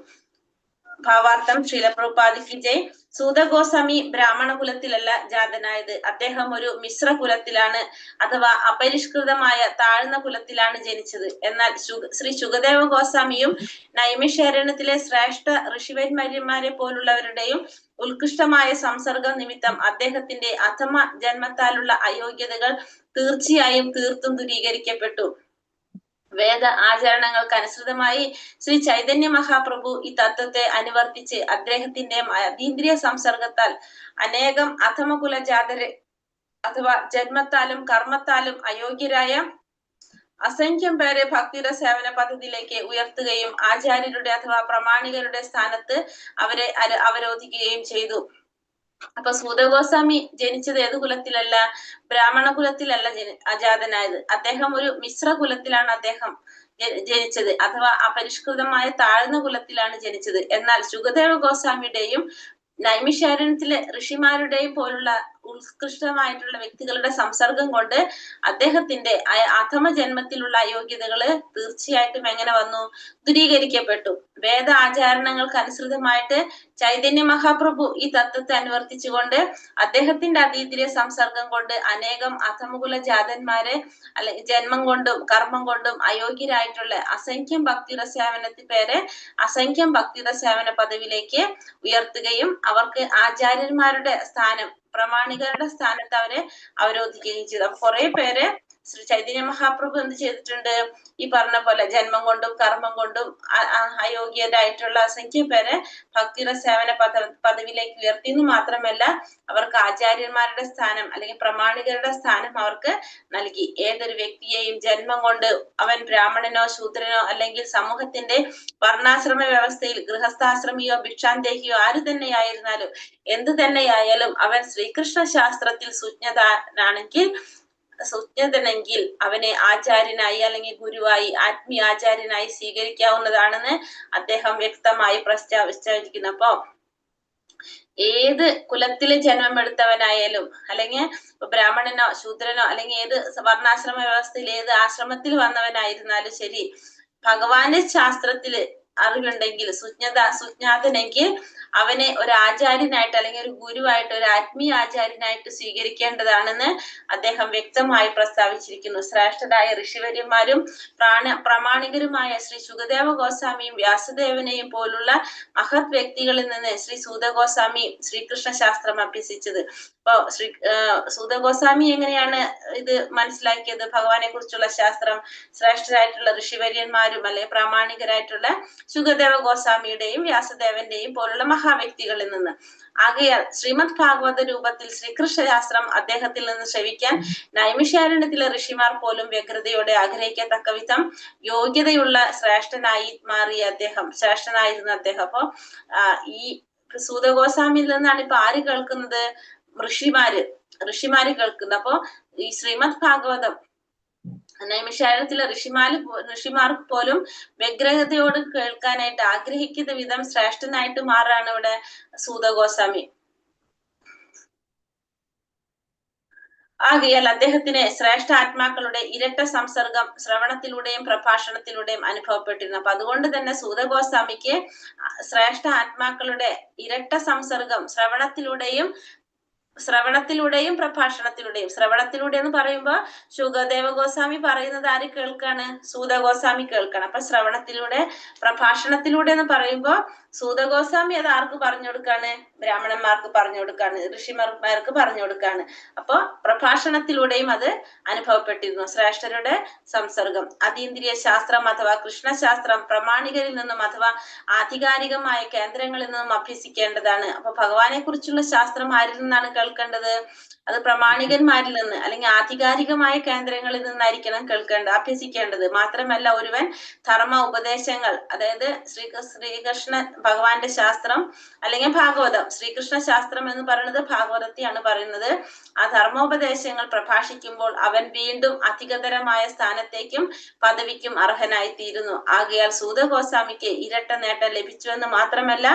ഭാവാർത്ഥം. ശ്രീല പ്രഭുപാദിക്ക് ജയ്. സൂത ഗോസ്വാമി ബ്രാഹ്മണ കുലത്തിലല്ല ജാതനായത്. അദ്ദേഹം ഒരു മിശ്ര കുലത്തിലാണ് അഥവാ അപരിഷ്കൃതമായ താഴ്ന്ന കുലത്തിലാണ് ജനിച്ചത്. എന്നാൽ ശ്രീ ശുകദേവ ഗോസ്വാമിയും നൈമിഷാരണ്യത്തിലെ ശ്രേഷ്ഠ ഋഷിവര്യന്മാരെ പോലുള്ളവരുടെയും ഉത്കൃഷ്ടമായ സംസർഗം നിമിത്തം അദ്ദേഹത്തിന്റെ അഥമ ജന്മത്താലുള്ള അയോഗ്യതകൾ തീർച്ചയായും തീർത്തും ദൂരീകരിക്കപ്പെട്ടു. വേദ ആചരണങ്ങൾക്ക് അനുസൃതമായി ശ്രീ ചൈതന്യ മഹാപ്രഭു ഈ തത്വത്തെ അനുവർത്തിച്ച് അദ്ദേഹത്തിന്റെ അതീന്ദ്രിയ സംസർഗത്താൽ അനേകം അധമകുലജാതരെ അഥവാ ജന്മത്താലും കർമ്മത്താലും അയോഗ്യരായ അസംഖ്യം പേരെ ഭക്തിയുടെ സേവന പദ്ധതിയിലേക്ക് ഉയർത്തുകയും ആചാര്യരുടെ അഥവാ പ്രമാണികരുടെ സ്ഥാനത്ത് അവരെ അവരോധിക്കുകയും ചെയ്തു. അപ്പൊ സൂതഗോസ്വാമി ജനിച്ചത് ഏത് കുലത്തിലല്ല? ബ്രാഹ്മണ കുലത്തിലല്ല അജാതനായത്. അദ്ദേഹം ഒരു മിശ്ര കുലത്തിലാണ് അദ്ദേഹം ജനിച്ചത്, അഥവാ അപരിഷ്കൃതമായ താഴ്ന്ന കുലത്തിലാണ് ജനിച്ചത്. എന്നാൽ ശുകദേവ ഗോസ്വാമിയുടെയും നൈമിഷാരണ്യത്തിലെ ഋഷിമാരുടെയും പോലുള്ള ഉത്കൃഷ്ടമായിട്ടുള്ള വ്യക്തികളുടെ സംസർഗം കൊണ്ട് അദ്ദേഹത്തിന്റെ അധമ ജന്മത്തിലുള്ള അയോഗ്യതകള് തീർച്ചയായിട്ടും എങ്ങനെ വന്നു? ദൂരീകരിക്കപ്പെട്ടു. വേദ ആചാരണങ്ങൾക്ക് അനുസൃതമായിട്ട് ചൈതന്യ മഹാപ്രഭു ഈ തത്വത്തെ അനുവർത്തിച്ചുകൊണ്ട് അദ്ദേഹത്തിന്റെ അതീന്ദ്രിയ സംസർഗം കൊണ്ട് അനേകം അധമകുല ജാതന്മാരെ ജന്മം കൊണ്ടും കർമ്മം കൊണ്ടും അയോഗ്യരായിട്ടുള്ള അസംഖ്യം ഭക്തിയുടെ പേരെ അസംഖ്യം ഭക്തിയുടെ സേവന പദവിയിലേക്ക് ഉയർത്തുകയും അവർക്ക് ആചാര്യന്മാരുടെ സ്ഥാനം, പ്രമാണികരുടെ സ്ഥാനത്ത് അവരെ അവരോധിക്കുകയും ചെയ്തു. അപ്പൊ കുറെ പേരെ ശ്രീ ചൈതന്യ മഹാപ്രഭു എന്ത് ചെയ്തിട്ടുണ്ട്? ഈ പറഞ്ഞ പോലെ ജന്മം കൊണ്ടും കർമ്മം കൊണ്ടും അയോഗ്യരായിട്ടുള്ള അസംഖ്യം പേരെ ഭക്തിയുടെ സേവന പദവിയിലേക്ക് ഉയർത്തിയെന്ന് മാത്രമല്ല അവർക്ക് ആചാര്യന്മാരുടെ സ്ഥാനം അല്ലെങ്കിൽ പ്രമാണികരുടെ സ്ഥാനം അവർക്ക് നൽകി. ഏതൊരു വ്യക്തിയെയും ജന്മം കൊണ്ട് അവൻ ബ്രാഹ്മണനോ ശൂദ്രനോ അല്ലെങ്കിൽ സമൂഹത്തിന്റെ വർണ്ണാശ്രമ വ്യവസ്ഥയിൽ ഗൃഹസ്ഥാശ്രമിയോ ഭിക്ഷാന്തേഹിയോ ആര് തന്നെയായിരുന്നാലും എന്ത് തന്നെയായാലും അവൻ ശ്രീകൃഷ്ണ ശാസ്ത്രത്തിൽ സുജ്ഞതനെങ്കിൽ അവനെ ആചാര്യനായി അല്ലെങ്കിൽ ഗുരുവായി ആത്മീയ ആചാര്യനായി സ്വീകരിക്കാവുന്നതാണെന്ന് അദ്ദേഹം വ്യക്തമായി പ്രസ്താവിച്ചിരിക്കുന്നു. അപ്പൊ ഏത് കുലത്തില് ജന്മമെടുത്തവനായാലും അല്ലെങ്കിൽ ബ്രാഹ്മണനോ ശൂദ്രനോ അല്ലെങ്കിൽ ഏത് വർണ്ണാശ്രമ വ്യവസ്ഥയിൽ ഏത് ആശ്രമത്തിൽ വന്നവനായിരുന്നാലും ശരി, ഭഗവാന്റെ ശാസ്ത്രത്തില് അറിവുണ്ടെങ്കിൽ സുജ്ഞാതനെങ്കിൽ അവനെ ഒരു ആചാര്യനായിട്ട് അല്ലെങ്കിൽ ഒരു ഗുരുവായിട്ട് ഒരു ആത്മീയ ആചാര്യനായിട്ട് സ്വീകരിക്കേണ്ടതാണെന്ന് അദ്ദേഹം വ്യക്തമായി പ്രസ്താവിച്ചിരിക്കുന്നു. ശ്രേഷ്ഠരായ ഋഷിവര്യന്മാരും പ്രമാണികരുമായ ശ്രീ ശുകദേവ ഗോസ്വാമിയും വ്യാസദേവനെയും പോലുള്ള മഹത് വ്യക്തികളിൽ നിന്ന് ശ്രീ സൂത ഗോസ്വാമി ശ്രീകൃഷ്ണ ശാസ്ത്രം അഭ്യസിച്ചത്. അപ്പൊ സൂത ഗോസ്വാമി എങ്ങനെയാണ് ഇത് മനസ്സിലാക്കിയത്? ഭഗവാനെ കുറിച്ചുള്ള ശാസ്ത്രം ശ്രേഷ്ഠരായിട്ടുള്ള ഋഷിവര്യന്മാരും അല്ലെ പ്രാമാണികരായിട്ടുള്ള ശുകദേവ ഗോസ്വാമിയുടെയും വ്യാസദേവന്റെയും പോലുള്ള മഹാവ്യക്തികളിൽ നിന്ന്. ആകയാൽ ശ്രീമദ് ഭാഗവത രൂപത്തിൽ ശ്രീകൃഷ്ണ ശാസ്ത്രം അദ്ദേഹത്തിൽ നിന്ന് ശ്രവിക്കാൻ നൈമിഷാരണ്യത്തിലെ ഋഷിമാർ പോലും വ്യഗ്രതയോടെ ആഗ്രഹിക്കത്തക്ക വിധം യോഗ്യതയുള്ള ശ്രേഷ്ഠനായിരുന്ന അദ്ദേഹം. അപ്പൊ ഈ സൂത ഗോസ്വാമിയിൽ നിന്നാണ് ഇപ്പൊ ആര് കേൾക്കുന്നത്? ഋഷിമാര് കേൾക്കുന്നത്. അപ്പൊ ഈ ശ്രീമദ് ഭാഗവതം നൈമിഷാരണ്യത്തിലെ ഋഷിമാർക്ക് പോലും വ്യഗ്രതയോട് കേൾക്കാനായിട്ട് ആഗ്രഹിക്കുന്ന വിധം ശ്രേഷ്ഠനായിട്ട് മാറാണ് ഇവിടെ സൂത ഗോസ്വാമി. ആകയാൽ അദ്ദേഹത്തിന് ശ്രേഷ്ഠ ആത്മാക്കളുടെ ഇരട്ട സംസർഗം ശ്രവണത്തിലൂടെയും പ്രഭാഷണത്തിലൂടെയും അനുഭവപ്പെട്ടിരുന്നു. അപ്പൊ അതുകൊണ്ട് തന്നെ സൂത ഗോസ്വാമിക്ക് ശ്രേഷ്ഠ ആത്മാക്കളുടെ ഇരട്ട സംസർഗം ശ്രവണത്തിലൂടെയും പ്രഭാഷണത്തിലൂടെയും. ശ്രവണത്തിലൂടെ എന്ന് പറയുമ്പോൾ ശുകദേവ ഗോസ്വാമി പറയുന്നത് ആര് കേൾക്കാണ്? സൂത ഗോസ്വാമി കേൾക്കണം. അപ്പൊ ശ്രവണത്തിലൂടെ പ്രഭാഷണത്തിലൂടെ എന്ന് പറയുമ്പോൾ സൂത ഗോസ്വാമി അത് ആർക്ക് പറഞ്ഞു കൊടുക്കാണ്? ബ്രാഹ്മണന്മാർക്ക് പറഞ്ഞു കൊടുക്കാണ്, ഋഷിമാർക്ക് പറഞ്ഞു കൊടുക്കാണ്. അപ്പൊ പ്രഭാഷണത്തിലൂടെയും അത് അനുഭവപ്പെട്ടിരുന്നു. ശ്രേഷ്ഠരുടെ സംസർഗം അതീന്ദ്രിയ ശാസ്ത്രം അഥവാ കൃഷ്ണശാസ്ത്രം പ്രമാണികരിൽ നിന്നും അഥവാ ആധികാരികമായ കേന്ദ്രങ്ങളിൽ നിന്നും അഭ്യസിക്കേണ്ടതാണ്. അപ്പൊ ഭഗവാനെ കുറിച്ചുള്ള ശാസ്ത്രം ആരിൽ നിന്നാണ് കേൾക്കേണ്ടത്? അത് പ്രമാണികന്മാരിൽ നിന്ന് അല്ലെങ്കിൽ ആധികാരികമായ കേന്ദ്രങ്ങളിൽ നിന്നായിരിക്കണം അഭ്യസിക്കേണ്ടത്. മാത്രമല്ല ഒരുവൻ ധർമ്മ ഉപദേശങ്ങൾ, അതായത് ശ്രീകൃഷ്ണ ഭഗവാന്റെ ശാസ്ത്രം അല്ലെങ്കിൽ ഭാഗവതം, ശ്രീകൃഷ്ണ ശാസ്ത്രം എന്ന് പറയുന്നത് ഭാഗവതത്തെയാണ് പറയുന്നത്. ആ ധർമ്മോപദേശങ്ങൾ പ്രഭാഷിക്കുമ്പോൾ അവൻ വീണ്ടും അധികതരമായ സ്ഥാനത്തേക്കും പദവിക്കും അർഹനായി തീരുന്നു. ആകയാൽ സൂത ഗോസ്വാമിക്ക് ഇരട്ട നേട്ടം ലഭിച്ചുവെന്ന് മാത്രമല്ല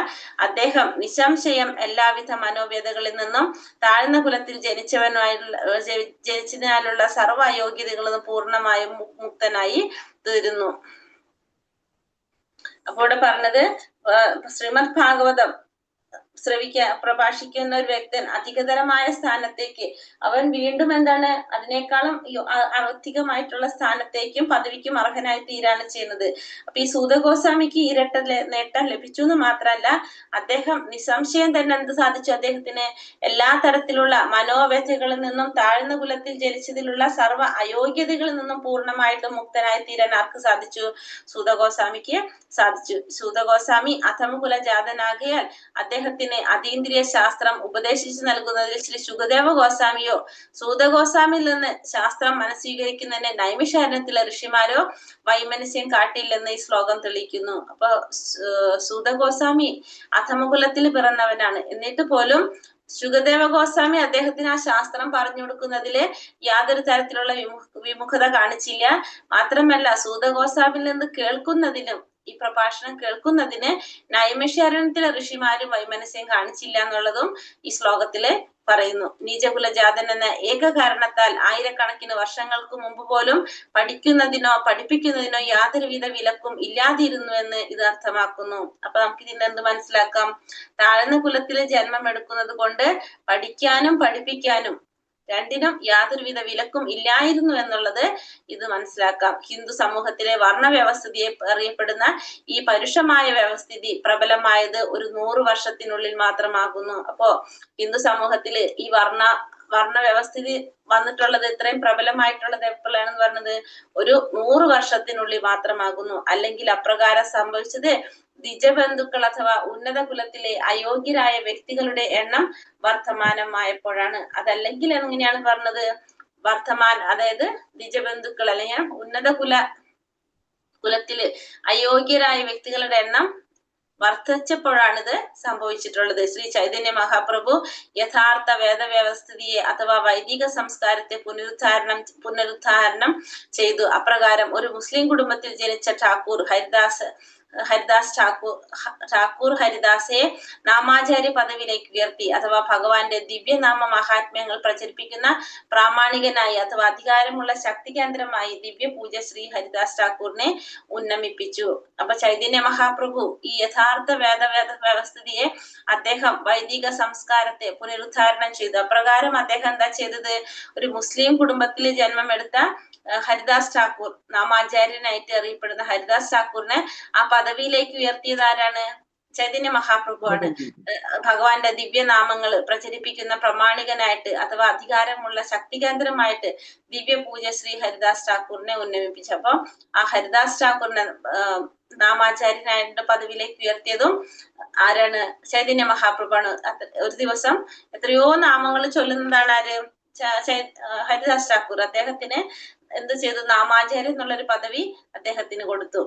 അദ്ദേഹം നിസ്സംശയം എല്ലാവിധ മനോവ്യതകളിൽ നിന്നും താഴ്ന്ന കുലത്തിൽ ജനിച്ചതിനാലുള്ള സർവ്വ അയോഗ്യതകളിൽ നിന്ന് പൂർണ്ണമായും മുക്തനായി തീരുന്നു. അപ്പോൾ ഇവിടെ പറഞ്ഞത് ശ്രീമദ് ഭാഗവതം പ്രഭാഷിക്കുന്ന ഒരു വ്യക്തൻ അധികതരമായ സ്ഥാനത്തേക്ക് അവൻ വീണ്ടും എന്താണ് അതിനേക്കാളും അധികമായിട്ടുള്ള സ്ഥാനത്തേക്കും പദവിക്കും അർഹനായി തീരാണ് ചെയ്യുന്നത്. അപ്പൊ ഈ സൂത ഗോസ്വാമിക്ക് ഇരട്ട നേട്ടം ലഭിച്ചു എന്ന് മാത്രമല്ല അദ്ദേഹം നിസ്സംശയം തന്നെ എന്ത് സാധിച്ചു? അദ്ദേഹത്തിന് എല്ലാ തരത്തിലുള്ള മനോവ്യഥകളിൽ നിന്നും താഴ്ന്ന കുലത്തിൽ ജനിച്ചതിലുള്ള സർവ്വ അയോഗ്യതകളിൽ നിന്നും പൂർണ്ണമായിട്ടും മുക്തനായി തീരാൻ ആർക്ക് സാധിച്ചു? സൂത ഗോസ്വാമിക്ക് സാധിച്ചു. സൂത ഗോസ്വാമി അധമകുല ജാതനാകയാൽ അദ്ദേഹത്തിന് അതീന്ദ്രിയ ശാസ്ത്രം ഉപദേശിച്ചു നൽകുന്നതിൽ ശ്രീ ശുകദേവ ഗോസ്വാമിയോ സൂത ഗോസ്വാമിയിൽ നിന്ന് ശാസ്ത്രം മനസ്വീകരിക്കുന്നതിന് നൈമിഷാരണ്യത്തിലെ ഋഷിമാരോ വൈമനസ്യം കാട്ടില്ലെന്ന് ഈ ശ്ലോകം തെളിയിക്കുന്നു. അപ്പൊ സൂത ഗോസ്വാമി അധമകുലത്തിൽ പിറന്നവനാണ്. എന്നിട്ട് പോലും ശുകദേവ ഗോസ്വാമി അദ്ദേഹത്തിന് ആ ശാസ്ത്രം പറഞ്ഞു കൊടുക്കുന്നതില് യാതൊരു തരത്തിലുള്ള വിമുഖത കാണിച്ചില്ല. മാത്രമല്ല സൂത ഗോസ്വാമിയിൽ നിന്ന് കേൾക്കുന്നതിനും ഈ പ്രഭാഷണം കേൾക്കുന്നതിന് നൈമിഷാരണ്യത്തിലെ ഋഷിമാരും വൈമനസ്യം കാണിച്ചില്ല എന്നുള്ളതും ഈ ശ്ലോകത്തില് പറയുന്നു. നീചകുലജാതൻ എന്ന ഏക കാരണത്താൽ ആയിരക്കണക്കിന് വർഷങ്ങൾക്ക് മുമ്പ് പോലും പഠിപ്പിക്കുന്നതിനോ യാതൊരുവിധ വിലക്കും ഇല്ലാതിരുന്നു എന്ന് ഇത് അർത്ഥമാക്കുന്നു. അപ്പൊ നമുക്ക് ഇതിന്റെ എന്ത് മനസ്സിലാക്കാം? താഴ്ന്ന കുലത്തില് ജന്മം എടുക്കുന്നത് കൊണ്ട് പഠിക്കാനും പഠിപ്പിക്കാനും രണ്ടിനും യാതൊരുവിധ വിലക്കും ഇല്ലായിരുന്നു എന്നുള്ളത് ഇത് മനസ്സിലാക്കാം. ഹിന്ദു സമൂഹത്തിലെ വർണ്ണവ്യവസ്ഥിതിയെ അറിയപ്പെടുന്ന ഈ പരുഷമായ വ്യവസ്ഥിതി പ്രബലമായത് ഒരു 100 വർഷത്തിനുള്ളിൽ മാത്രമാകുന്നു. അപ്പോ ഹിന്ദു സമൂഹത്തില് ഈ വർണ്ണ വ്യവസ്ഥിതി വന്നിട്ടുള്ളത്, ഇത്രയും പ്രബലമായിട്ടുള്ളത് എപ്പോഴാണെന്ന് പറഞ്ഞത്, ഒരു 100 വർഷത്തിനുള്ളിൽ മാത്രമാകുന്നു. അല്ലെങ്കിൽ അപ്രകാരം സംഭവിച്ചത് ദ്വിജബന്ധുക്കൾ അഥവാ ഉന്നത കുലത്തിലെ അയോഗ്യരായ വ്യക്തികളുടെ എണ്ണം വർദ്ധമാനമായപ്പോഴാണ്. അതല്ലെങ്കിൽ എങ്ങനെയാണ് പറഞ്ഞത്, അതായത് ദ്വിജബന്ധുക്കൾ അല്ലെങ്കിൽ ഉന്നത കുലത്തില് അയോഗ്യരായ വ്യക്തികളുടെ എണ്ണം വർദ്ധിച്ചപ്പോഴാണിത് സംഭവിച്ചിട്ടുള്ളത്. ശ്രീ ചൈതന്യ മഹാപ്രഭു യഥാർത്ഥ വേദവ്യവസ്ഥിതിയെ അഥവാ വൈദിക സംസ്കാരത്തെ പുനരുദ്ധാരണം ചെയ്തു. അപ്രകാരം ഒരു മുസ്ലിം കുടുംബത്തിൽ ജനിച്ച ഠാക്കൂർ ഹരിദാസയെ നാമാചാര്യ പദവിയിലേക്ക് ഉയർത്തി അഥവാ ഭഗവാന്റെ ദിവ്യനാമ മഹാത്മ്യങ്ങൾ പ്രചരിപ്പിക്കുന്ന പ്രാമാണികനായി അഥവാ അധികാരമുള്ള ശക്തി കേന്ദ്രമായി ദിവ്യ പൂജ ശ്രീ ഹരിദാസ് ഠാക്കൂറിനെ ഉന്നമിപ്പിച്ചു. അപ്പൊ ചൈതന്യ മഹാപ്രഭു ഈ യഥാർത്ഥ വ്യവസ്ഥിതിയെ അദ്ദേഹം വൈദിക സംസ്കാരത്തെ പുനരുദ്ധാരണം ചെയ്തു. അപ്രകാരം അദ്ദേഹം എന്താ ചെയ്തത്, ഒരു മുസ്ലിം കുടുംബത്തിൽ ജന്മമെടുത്ത ഹരിദാസ് ഠാക്കൂർ, നാമാചാര്യനായിട്ട് അറിയപ്പെടുന്ന ഹരിദാസ് ഠാക്കൂറിനെ ആ പദവിയിലേക്ക് ഉയർത്തിയത് ആരാണ്? ചൈതന്യ മഹാപ്രഭുവാണ്. ഭഗവാന്റെ ദിവ്യനാമങ്ങൾ പ്രചരിപ്പിക്കുന്ന പ്രമാണികനായിട്ട് അഥവാ അധികാരമുള്ള ശക്തി കേന്ദ്രമായിട്ട് ദിവ്യ പൂജ ശ്രീ ഹരിദാസ് ഠാക്കൂറിനെ ഉന്നമിപ്പിച്ചു. അപ്പൊ ആ ഹരിദാസ് ഠാക്കൂറിനെ നാമാചാര്യനായിട്ട് പദവിയിലേക്ക് ഉയർത്തിയതും ആരാണ്? ചൈതന്യ മഹാപ്രഭുവാണ്. ഒരു ദിവസം എത്രയോ നാമങ്ങൾ ചൊല്ലുന്നതാണ് ആര്? ഹരിദാസ് ഠാക്കൂർ. അദ്ദേഹത്തിന് എന്ത് ചെയ്തു? നാമാചാര്യ എന്നുള്ളൊരു പദവി അദ്ദേഹത്തിന് കൊടുത്തു.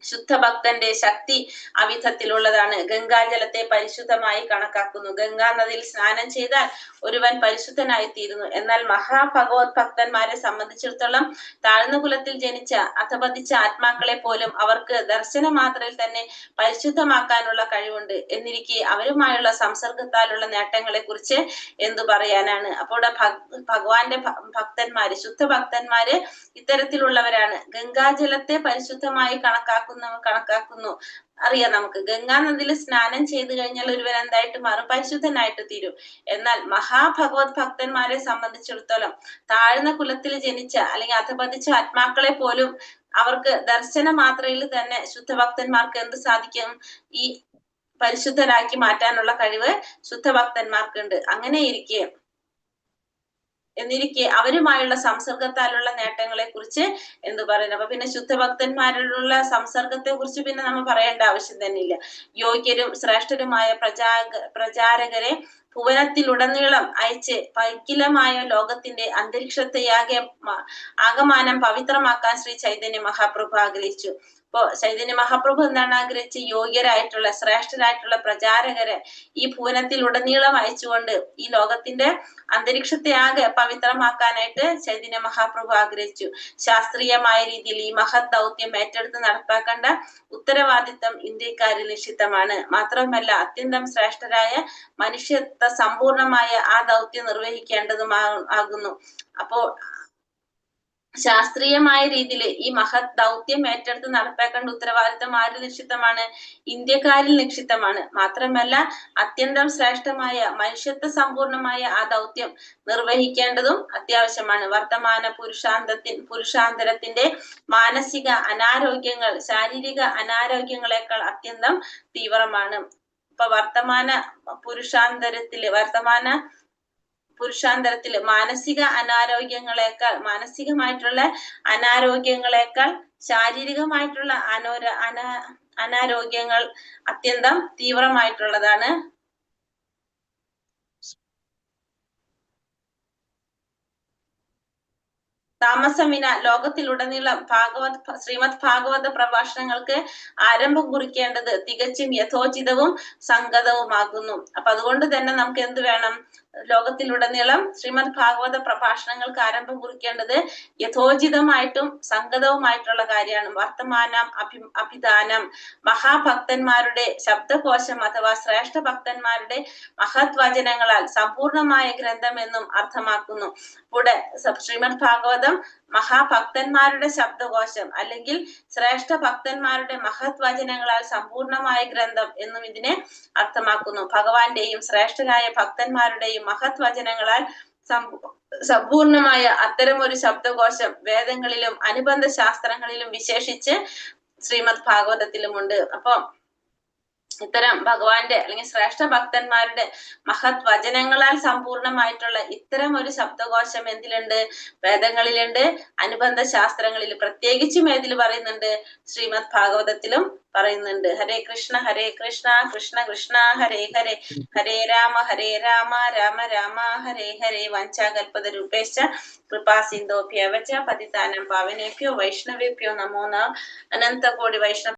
ശുദ്ധഭക്തന്റെ ശക്തി അവിധത്തിലുള്ളതാണ്. ഗംഗാജലത്തെ പരിശുദ്ധമായി കണക്കാക്കുന്നു. ഗംഗാ നദിയിൽ സ്നാനം ചെയ്താൽ ഒരുവൻ പരിശുദ്ധനായി തീരുന്നു. എന്നാൽ മഹാഭഗവത് ഭക്തന്മാരെ സംബന്ധിച്ചിടത്തോളം താഴ്ന്ന കുലത്തിൽ ജനിച്ച അധപതിച്ച ആത്മാക്കളെ പോലും അവർക്ക് ദർശന മാത്രയിൽ തന്നെ പരിശുദ്ധമാക്കാനുള്ള കഴിവുണ്ട്. എന്നിരിക്കെ അവരുമായുള്ള സംസർഗത്താലുള്ള നേട്ടങ്ങളെ കുറിച്ച് എന്തു പറയാനാണ്? അപ്പോൾ ഭഗവാന്റെ ഭക്തന്മാര്, ശുദ്ധ ഭക്തന്മാര് ഇത്തരത്തിലുള്ളവരാണ്. ഗംഗാജലത്തെ പരിശുദ്ധമായി കണക്കാക്കുന്നു. അറിയാം നമുക്ക്, ഗംഗാ നദിയിൽ സ്നാനം ചെയ്തു കഴിഞ്ഞാൽ ഒരുവൻ എന്തായിട്ട് മാറും? പരിശുദ്ധനായിട്ട് തീരും. എന്നാൽ മഹാഭഗവത് ഭക്തന്മാരെ സംബന്ധിച്ചിടത്തോളം താഴ്ന്ന കുലത്തിൽ ജനിച്ച അല്ലെങ്കിൽ അധപതിച്ച ആത്മാക്കളെ പോലും അവർക്ക് ദർശന മാത്രയിൽ തന്നെ ശുദ്ധഭക്തന്മാർക്ക് എന്ത് സാധിക്കും? ഈ പരിശുദ്ധരാക്കി മാറ്റാനുള്ള കഴിവ് ശുദ്ധഭക്തന്മാർക്കുണ്ട്. എന്നിരിക്കെ അവരുമായുള്ള സംസർഗത്താലുള്ള നേട്ടങ്ങളെ കുറിച്ച് എന്ത് പറയുന്നു? അപ്പൊ പിന്നെ ശുദ്ധഭക്തന്മാരിലുള്ള സംസർഗത്തെ കുറിച്ച് പിന്നെ നമ്മൾ പറയേണ്ട ആവശ്യം തന്നെ ഇല്ല. യോഗ്യരും ശ്രേഷ്ഠരുമായ പ്രചാരകരെ ഭുവനത്തിലുടനീളം അയച്ച് പൈക്കിലമായ ലോകത്തിന്റെ അന്തരീക്ഷത്തെയാകെ ആകമാനം പവിത്രമാക്കാൻ ശ്രീ ചൈതന്യ മഹാപ്രഭു ആഗ്രഹിച്ചു. ഇപ്പോ ചൈതന്യ മഹാപ്രഭു എന്താണ് ആഗ്രഹിച്ച്? യോഗ്യരായിട്ടുള്ള ശ്രേഷ്ഠരായിട്ടുള്ള പ്രചാരകരെ ഈ ഭുവനത്തിൽ ഉടനീളം അയച്ചുകൊണ്ട് ഈ ലോകത്തിന്റെ അന്തരീക്ഷത്തെ ആകെ പവിത്രമാക്കാനായിട്ട് ചൈതന്യ മഹാപ്രഭു ആഗ്രഹിച്ചു. ശാസ്ത്രീയമായ രീതിയിൽ ഈ മഹത് ദൗത്യം ഏറ്റെടുത്ത് നടപ്പാക്കേണ്ട ഉത്തരവാദിത്തം ഇന്ത്യക്കാരിൽ നിക്ഷിപ്തമാണ്. മാത്രമല്ല അത്യന്തം ശ്രേഷ്ഠരായ മനുഷ്യത്വ സമ്പൂർണമായ ആ ദൗത്യം നിർവഹിക്കേണ്ടതും ആകുന്നു. അപ്പോ ശാസ്ത്രീയമായ രീതിയിൽ ഈ മഹത് ദൗത്യം ഏറ്റെടുത്ത് നടപ്പാക്കേണ്ട ഉത്തരവാദിത്തം ആരിൽ നിക്ഷിപ്തമാണ്? ഇന്ത്യക്കാരിൽ നിക്ഷിപ്തമാണ്. മാത്രമല്ല അത്യന്തം ശ്രേഷ്ഠമായ മനുഷ്യത്വ സമ്പൂർണമായ ആ ദൗത്യം നിർവഹിക്കേണ്ടതും അത്യാവശ്യമാണ്. വർത്തമാന പുരുഷാന്തരത്തിന്റെ മാനസിക അനാരോഗ്യങ്ങൾ ശാരീരിക അനാരോഗ്യങ്ങളെക്കാൾ അത്യന്തം തീവ്രമാണ്. ഇപ്പൊ വർത്തമാന പുരുഷാന്തരത്തില് മാനസികമായിട്ടുള്ള അനാരോഗ്യങ്ങളെക്കാൾ ശാരീരികമായിട്ടുള്ള അനാരോഗ്യങ്ങൾ അത്യന്തം തീവ്രമായിട്ടുള്ളതാണ്. താമസമിന ലോകത്തിലുടനീളം ശ്രീമദ് ഭാഗവത പ്രഭാഷണങ്ങൾക്ക് ആരംഭം കുറിക്കേണ്ടത് തികച്ചും യഥോചിതവും സംഗതവുമാകുന്നു. അപ്പൊ അതുകൊണ്ട് തന്നെ നമുക്ക് എന്ത് വേണം? ലോകത്തിലുടനീളം ശ്രീമദ് ഭാഗവത പ്രഭാഷണങ്ങൾക്ക് ആരംഭം കുറിക്കേണ്ടത് യഥോചിതമായിട്ടും സംഗതവുമായിട്ടുള്ള കാര്യമാണ്. വർത്തമാനം അഭിധാനം മഹാഭക്തന്മാരുടെ ശബ്ദകോശം അഥവാ ശ്രേഷ്ഠ ഭക്തന്മാരുടെ മഹത് വചനങ്ങളാൽ സമ്പൂർണമായ ഗ്രന്ഥം എന്നും അർത്ഥമാക്കുന്നു. ഇവിടെ ശ്രീമദ് ഭാഗവതം മഹാഭക്തന്മാരുടെ ശബ്ദകോശം അല്ലെങ്കിൽ ശ്രേഷ്ഠ ഭക്തന്മാരുടെ മഹത് വചനങ്ങളാൽ സമ്പൂർണമായ ഗ്രന്ഥം എന്നും ഇതിനെ അർത്ഥമാക്കുന്നു. ഭഗവാന്റെയും ശ്രേഷ്ഠരായ ഭക്തന്മാരുടെയും മഹത് വചനങ്ങളാൽ സമ്പൂർണമായ അത്തരമൊരു ശബ്ദകോശം വേദങ്ങളിലും അനുബന്ധ ശാസ്ത്രങ്ങളിലും വിശേഷിച്ച് ശ്രീമദ് ഭാഗവതത്തിലുമുണ്ട്. അപ്പൊ ഇത്തരം ഭഗവാന്റെ അല്ലെങ്കിൽ ശ്രേഷ്ഠ ഭക്തന്മാരുടെ മഹത് വചനങ്ങളാൽ സമ്പൂർണമായിട്ടുള്ള ഇത്തരം ഒരു ശബ്ദകോശം എന്തിലുണ്ട്? വേദങ്ങളിലുണ്ട്, അനുബന്ധ ശാസ്ത്രങ്ങളിൽ, പ്രത്യേകിച്ചും ഏതിൽ പറയുന്നുണ്ട്? ശ്രീമദ് ഭാഗവതത്തിലും പറയുന്നുണ്ട്. ഹരേ കൃഷ്ണ കൃഷ്ണ കൃഷ്ണ ഹരേ ഹരേ, ഹരേ രാമ രാമ രാമ ഹരേ ഹരേ. വഞ്ചാകൽപത രൂപേശ കൃപാ സിന്ധോഭ്യവച പതിതാനം പാവനേഭ്യോ വൈഷ്ണവേഭ്യോ നമോ നമഃ. അനന്തകോടി വൈഷ്ണവ